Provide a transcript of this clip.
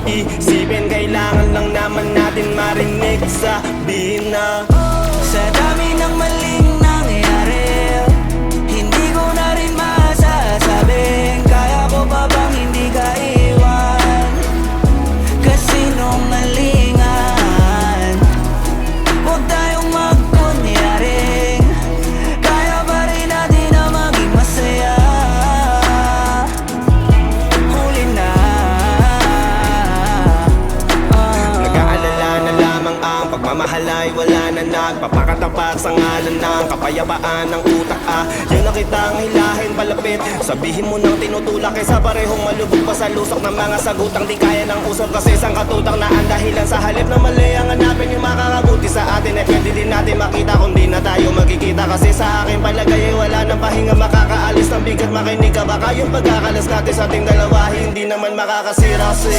isipin, kailangan lang naman natin marinig. Sabihin na sa dami ng maling nangyayari, hindi ko na rin masasabing kaya ko pa bang hindi ka iwan. Kasinungalingan, huwag tayong magkunyaring kaya pa rin natin na maging masaya. Huli na nag-aalala na lamang ang pagmamahal ay wala na, nagpapakatapat sa ngalan ng kapayapaan ng utak. Yun na kitang hilahin palapit, sabihin mo nang tinutulak kaysa parehong malubog pa sa lusok ng mga sagutang di kaya ng usap. Kasi isang katutang na ang dahilan sa halip na mali ang hanapin yung makakabuti sa atin. Eh pwede din natin makita kung di na tayo magkikita. Kasi sa akin palagay ay wala nang pahinga makakaalis ng bigat. Makinig ka baka yung pagkakalas natin sa ating dalawa hindi naman makakasira. sa